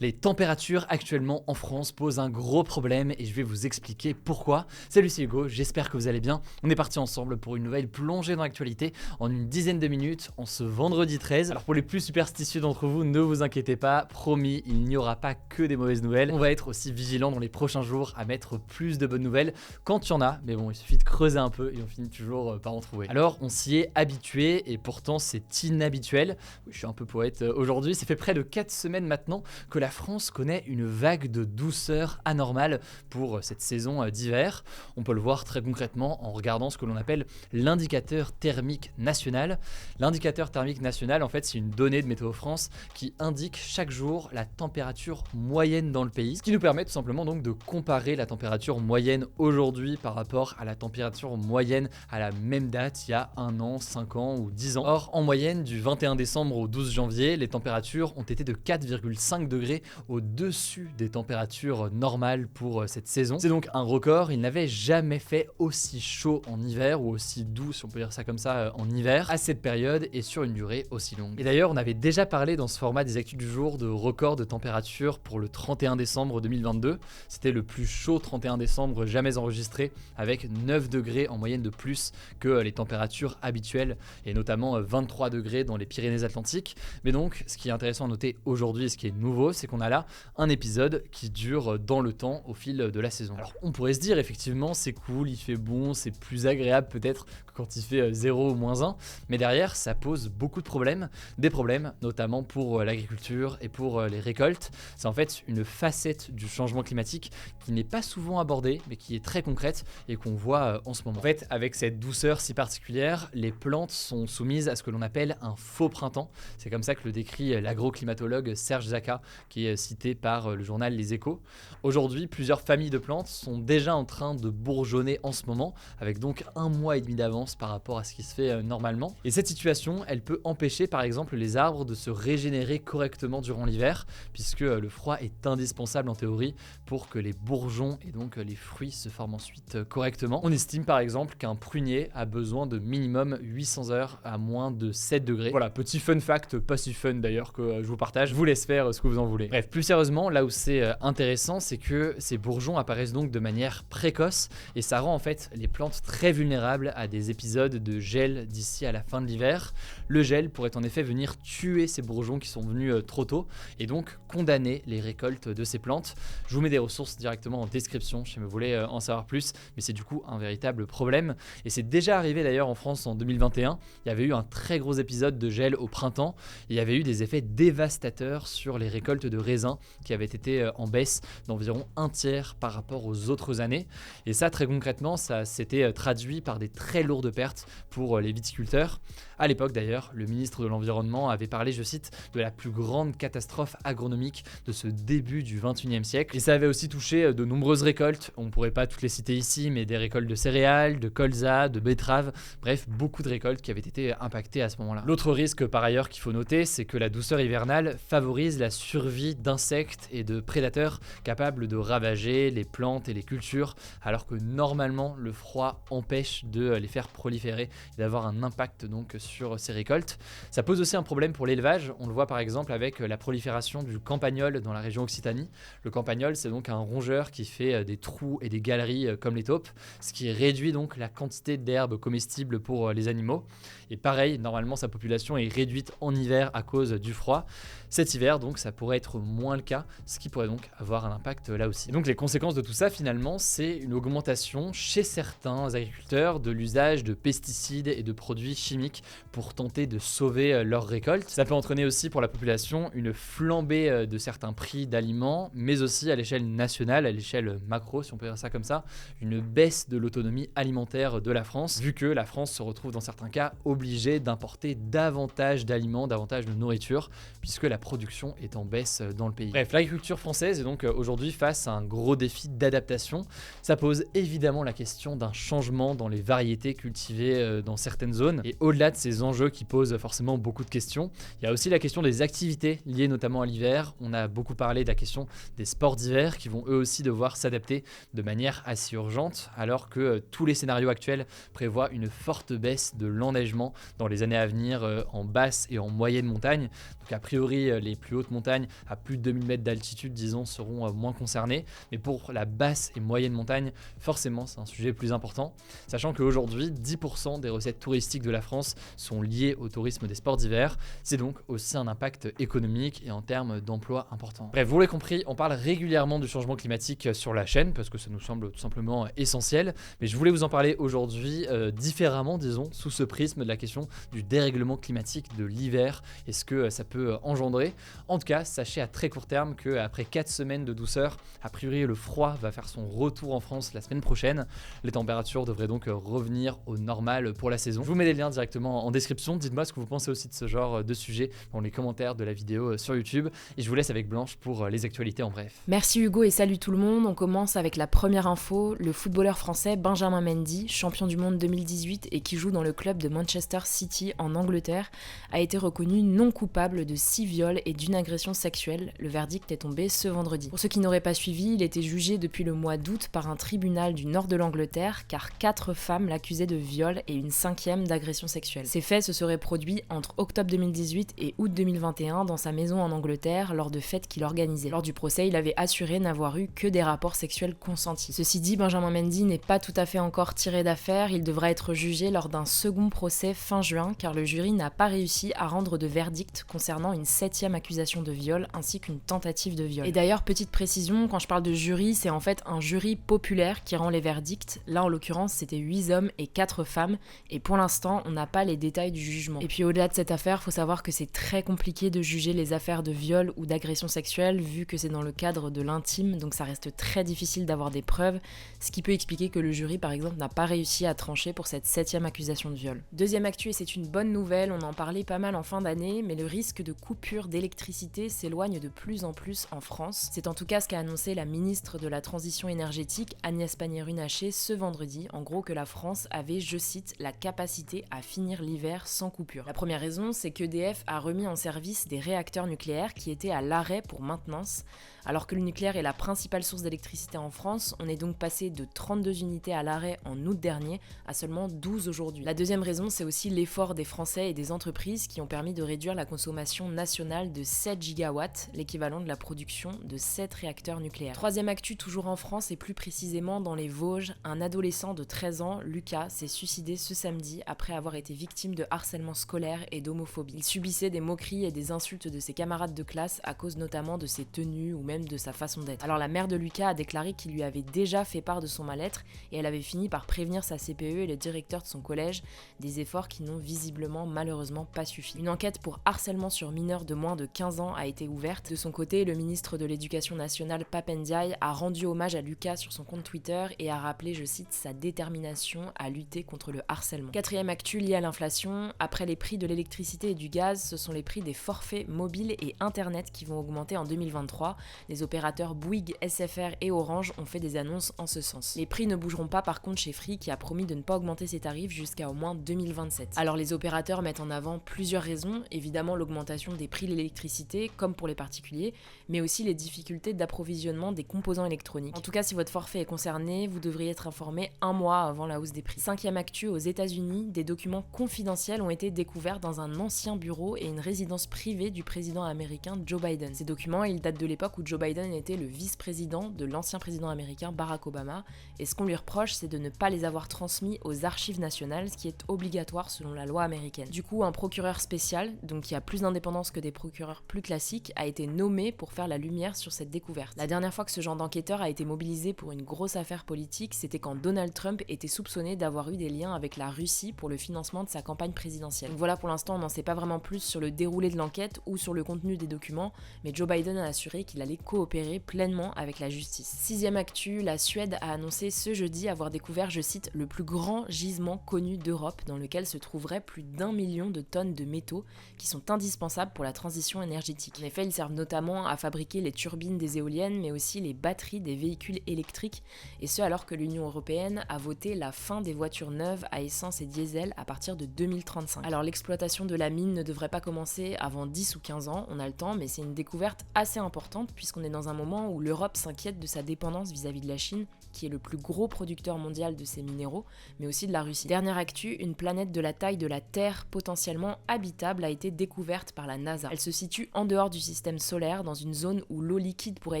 Les températures actuellement en France posent un gros problème et je vais vous expliquer pourquoi. Salut, c'est Hugo, j'espère que vous allez bien. On est parti ensemble pour une nouvelle plongée dans l'actualité en une dizaine de minutes en ce vendredi 13. Alors pour les plus superstitieux d'entre vous, ne vous inquiétez pas, promis, il n'y aura pas que des mauvaises nouvelles. On va être aussi vigilant dans les prochains jours à mettre plus de bonnes nouvelles quand il y en a, mais bon, il suffit de creuser un peu et on finit toujours par en trouver. Alors on s'y est habitué et pourtant c'est inhabituel. Oui, je suis un peu poète aujourd'hui, ça fait près de 4 semaines maintenant que la France connaît une vague de douceur anormale pour cette saison d'hiver. On peut le voir très concrètement en regardant ce que l'on appelle l'indicateur thermique national. L'indicateur thermique national, en fait, c'est une donnée de Météo France qui indique chaque jour la température moyenne dans le pays, ce qui nous permet tout simplement donc de comparer la température moyenne aujourd'hui par rapport à la température moyenne à la même date il y a 1 an, 5 ans ou 10 ans. Or, en moyenne, du 21 décembre au 12 janvier, les températures ont été de 4,5 degrés au-dessus des températures normales pour cette saison. C'est donc un record, il n'avait jamais fait aussi chaud en hiver ou aussi doux, si on peut dire ça comme ça, en hiver, à cette période et sur une durée aussi longue. Et d'ailleurs, on avait déjà parlé dans ce format des actus du jour de record de température pour le 31 décembre 2022. C'était le plus chaud 31 décembre jamais enregistré, avec 9 degrés en moyenne de plus que les températures habituelles, et notamment 23 degrés dans les Pyrénées-Atlantiques. Mais donc, ce qui est intéressant à noter aujourd'hui et ce qui est nouveau, c'est qu'on a là un épisode qui dure dans le temps au fil de la saison. Alors on pourrait se dire effectivement c'est cool, il fait bon, c'est plus agréable peut-être que quand il fait 0 ou -1, mais derrière ça pose beaucoup de problèmes, des problèmes notamment pour l'agriculture et pour les récoltes. C'est en fait une facette du changement climatique qui n'est pas souvent abordée mais qui est très concrète et qu'on voit en ce moment. En fait, avec cette douceur si particulière, les plantes sont soumises à ce que l'on appelle un faux printemps. C'est comme ça que le décrit l'agroclimatologue Serge Zaka, qui est cité par le journal Les Échos. Aujourd'hui, plusieurs familles de plantes sont déjà en train de bourgeonner en ce moment, avec donc 1 mois et demi d'avance par rapport à ce qui se fait normalement. Et cette situation, elle peut empêcher par exemple les arbres de se régénérer correctement durant l'hiver, puisque le froid est indispensable en théorie pour que les bourgeons et donc les fruits se forment ensuite correctement. On estime par exemple qu'un prunier a besoin de minimum 800 heures à moins de 7 degrés. Voilà, petit fun fact, pas si fun d'ailleurs que je vous partage, je vous laisse faire ce que vous en voulez. Bref, plus sérieusement, là où c'est intéressant, c'est que ces bourgeons apparaissent donc de manière précoce et ça rend en fait les plantes très vulnérables à des épisodes de gel d'ici à la fin de l'hiver. Le gel pourrait en effet venir tuer ces bourgeons qui sont venus trop tôt et donc condamner les récoltes de ces plantes. Je vous mets des ressources directement en description si vous voulez en savoir plus, mais c'est du coup un véritable problème et c'est déjà arrivé d'ailleurs en France en 2021. Il y avait eu un très gros épisode de gel au printemps et il y avait eu des effets dévastateurs sur les récoltes de raisins qui avaient été en baisse d'environ 1/3 par rapport aux autres années. Et ça, très concrètement, ça s'était traduit par des très lourdes pertes pour les viticulteurs. À l'époque d'ailleurs, le ministre de l'Environnement avait parlé, je cite, de la plus grande catastrophe agronomique de ce début du 21e siècle. Et ça avait aussi touché de nombreuses récoltes. On ne pourrait pas toutes les citer ici, mais des récoltes de céréales, de colza, de betteraves, bref, beaucoup de récoltes qui avaient été impactées à ce moment-là. L'autre risque par ailleurs qu'il faut noter, c'est que la douceur hivernale favorise la survie d'insectes et de prédateurs capables de ravager les plantes et les cultures, alors que normalement le froid empêche de les faire proliférer et d'avoir un impact donc sur ces récoltes. Ça pose aussi un problème pour l'élevage, on le voit par exemple avec la prolifération du campagnol dans la région Occitanie. Le campagnol, c'est donc un rongeur qui fait des trous et des galeries comme les taupes, ce qui réduit donc la quantité d'herbes comestibles pour les animaux. Et pareil, normalement sa population est réduite en hiver à cause du froid. Cet hiver donc ça pourrait être moins le cas, ce qui pourrait donc avoir un impact là aussi. Et donc les conséquences de tout ça finalement, c'est une augmentation chez certains agriculteurs de l'usage de pesticides et de produits chimiques pour tenter de sauver leurs récoltes. Ça peut entraîner aussi pour la population une flambée de certains prix d'aliments, mais aussi à l'échelle nationale, à l'échelle macro si on peut dire ça comme ça, une baisse de l'autonomie alimentaire de la France, vu que la France se retrouve dans certains cas obligée d'importer davantage d'aliments, davantage de nourriture, puisque la production est en baisse dans le pays. Bref, l'agriculture française est donc aujourd'hui face à un gros défi d'adaptation. Ça pose évidemment la question d'un changement dans les variétés cultivées dans certaines zones. Et au-delà de ces enjeux qui posent forcément beaucoup de questions, il y a aussi la question des activités liées notamment à l'hiver. On a beaucoup parlé de la question des sports d'hiver qui vont eux aussi devoir s'adapter de manière assez urgente, alors que tous les scénarios actuels prévoient une forte baisse de l'enneigement dans les années à venir en basse et en moyenne montagne. Donc a priori, et les plus hautes montagnes à plus de 2000 mètres d'altitude, disons, seront moins concernées. Mais pour la basse et moyenne montagne, forcément, c'est un sujet plus important. Sachant qu'aujourd'hui, 10% des recettes touristiques de la France sont liées au tourisme des sports d'hiver. C'est donc aussi un impact économique et en termes d'emploi important. Bref, vous l'avez compris, on parle régulièrement du changement climatique sur la chaîne parce que ça nous semble tout simplement essentiel. Mais je voulais vous en parler aujourd'hui différemment, disons, sous ce prisme de la question du dérèglement climatique de l'hiver et ce que ça peut engendrer. En tout cas, sachez à très court terme qu'après 4 semaines de douceur, a priori le froid va faire son retour en France la semaine prochaine. Les températures devraient donc revenir au normal pour la saison. Je vous mets les liens directement en description. Dites-moi ce que vous pensez aussi de ce genre de sujet dans les commentaires de la vidéo sur YouTube. Et je vous laisse avec Blanche pour les actualités en bref. Merci Hugo et salut tout le monde. On commence avec la première info. Le footballeur français Benjamin Mendy, champion du monde 2018 et qui joue dans le club de Manchester City en Angleterre, a été reconnu non coupable de 6 viols et d'une agression sexuelle. Le verdict est tombé ce vendredi. Pour ceux qui n'auraient pas suivi, il était jugé depuis le mois d'août par un tribunal du nord de l'Angleterre car 4 femmes l'accusaient de viol et une 5e d'agression sexuelle. Ces faits se seraient produits entre octobre 2018 et août 2021 dans sa maison en Angleterre lors de fêtes qu'il organisait. Lors du procès, il avait assuré n'avoir eu que des rapports sexuels consentis. Ceci dit, Benjamin Mendy n'est pas tout à fait encore tiré d'affaire. Il devra être jugé lors d'un second procès fin juin car le jury n'a pas réussi à rendre de verdict concernant une 7e accusation de viol ainsi qu'une tentative de viol. Et d'ailleurs, petite précision, quand je parle de jury, c'est en fait un jury populaire qui rend les verdicts. Là, en l'occurrence, c'était 8 hommes et 4 femmes et pour l'instant, on n'a pas les détails du jugement. Et puis au-delà de cette affaire, faut savoir que c'est très compliqué de juger les affaires de viol ou d'agression sexuelle vu que c'est dans le cadre de l'intime, donc ça reste très difficile d'avoir des preuves, ce qui peut expliquer que le jury par exemple n'a pas réussi à trancher pour cette 7e accusation de viol. Deuxième actu, et c'est une bonne nouvelle, on en parlait pas mal en fin d'année, mais le risque de coupure d'électricité s'éloigne de plus en plus en France. C'est en tout cas ce qu'a annoncé la ministre de la Transition énergétique Agnès Pannier-Runacher ce vendredi, en gros que la France avait, je cite, la capacité à finir l'hiver sans coupure. La première raison, c'est qu'EDF a remis en service des réacteurs nucléaires qui étaient à l'arrêt pour maintenance. Alors que le nucléaire est la principale source d'électricité en France, on est donc passé de 32 unités à l'arrêt en août dernier à seulement 12 aujourd'hui. La deuxième raison, c'est aussi l'effort des Français et des entreprises qui ont permis de réduire la consommation nationale de 7 gigawatts, l'équivalent de la production de 7 réacteurs nucléaires. Troisième actu, toujours en France et plus précisément dans les Vosges, un adolescent de 13 ans, Lucas, s'est suicidé ce samedi après avoir été victime de harcèlement scolaire et d'homophobie. Il subissait des moqueries et des insultes de ses camarades de classe à cause notamment de ses tenues ou même de sa façon d'être. Alors la mère de Lucas a déclaré qu'il lui avait déjà fait part de son mal-être et elle avait fini par prévenir sa CPE et le directeur de son collège, des efforts qui n'ont visiblement malheureusement pas suffi. Une enquête pour harcèlement sur mineurs de moins de 15 ans a été ouverte. De son côté, le ministre de l'Éducation nationale Pap Ndiaye a rendu hommage à Lucas sur son compte Twitter et a rappelé, je cite, sa détermination à lutter contre le harcèlement. Quatrième actu liée à l'inflation, après les prix de l'électricité et du gaz, ce sont les prix des forfaits mobiles et internet qui vont augmenter en 2023. Les opérateurs Bouygues, SFR et Orange ont fait des annonces en ce sens. Les prix ne bougeront pas par contre chez Free qui a promis de ne pas augmenter ses tarifs jusqu'à au moins 2027. Alors les opérateurs mettent en avant plusieurs raisons, évidemment l'augmentation des prix de l'électricité comme pour les particuliers, mais aussi les difficultés d'approvisionnement des composants électroniques. En tout cas, si votre forfait est concerné, vous devriez être informé un mois avant la hausse des prix. Cinquième actu, aux États-Unis, des documents confidentiels ont été découverts dans un ancien bureau et une résidence privée du président américain Joe Biden. Ces documents, ils datent de l'époque où Joe Biden était le vice-président de l'ancien président américain Barack Obama, et ce qu'on lui reproche, c'est de ne pas les avoir transmis aux archives nationales, ce qui est obligatoire selon la loi américaine. Du coup, un procureur spécial, donc qui a plus d'indépendance que des procureurs plus classiques, a été nommé pour faire la lumière sur cette découverte. La dernière fois que ce genre d'enquêteur a été mobilisé pour une grosse affaire politique, c'était quand Donald Trump était soupçonné d'avoir eu des liens avec la Russie pour le financement de sa campagne présidentielle. Donc voilà, pour l'instant, on n'en sait pas vraiment plus sur le déroulé de l'enquête ou sur le contenu des documents, mais Joe Biden a assuré qu'il allait coopérer pleinement avec la justice. Sixième actu, la Suède a annoncé ce jeudi avoir découvert, je cite, le plus grand gisement connu d'Europe dans lequel se trouverait plus d'1 million de tonnes de métaux qui sont indispensables pour la transition énergétique. En effet, ils servent notamment à fabriquer les turbines des éoliennes mais aussi les batteries des véhicules électriques, et ce alors que l'Union européenne a voté la fin des voitures neuves à essence et diesel à partir de 2035. Alors l'exploitation de la mine ne devrait pas commencer avant 10 ou 15 ans, on a le temps, mais c'est une découverte assez importante puisqu'on est dans un moment où l'Europe s'inquiète de sa dépendance vis-à-vis de la Chine, qui est le plus gros producteur mondial de ces minéraux, mais aussi de la Russie. Dernière actu, une planète de la taille de la Terre potentiellement habitable a été découverte par la NASA. Elle se situe en dehors du système solaire, dans une zone où l'eau liquide pourrait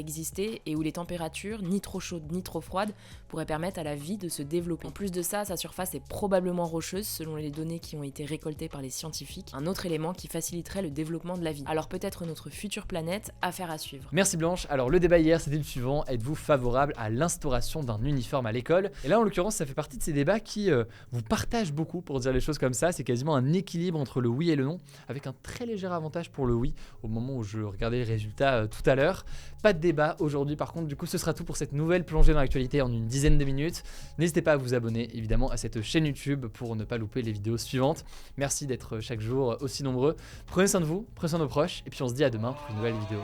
exister et où les températures, ni trop chaudes ni trop froides, pourraient permettre à la vie de se développer. En plus de ça, sa surface est probablement rocheuse, selon les données qui ont été récoltées par les scientifiques, un autre élément qui faciliterait le développement de la vie. Alors peut-être notre future planète, affaire à suivre. Merci Blanche. Alors le débat hier, c'était le suivant: êtes-vous favorable à l'instauration d'un uniforme à l'école? Et là en l'occurrence, ça fait partie de ces débats qui vous partagent beaucoup, pour dire les choses comme ça. C'est quasiment un équilibre entre le oui et le non, avec un très léger avantage pour le oui au moment où je regardais les résultats tout à l'heure. Pas de débat aujourd'hui par contre. Du coup, ce sera tout pour cette nouvelle plongée dans l'actualité en une dizaine de minutes. N'hésitez pas à vous abonner évidemment à cette chaîne YouTube pour ne pas louper les vidéos suivantes. Merci d'être chaque jour aussi nombreux. Prenez soin de vous, prenez soin de nos proches, et puis on se dit à demain pour une nouvelle vidéo.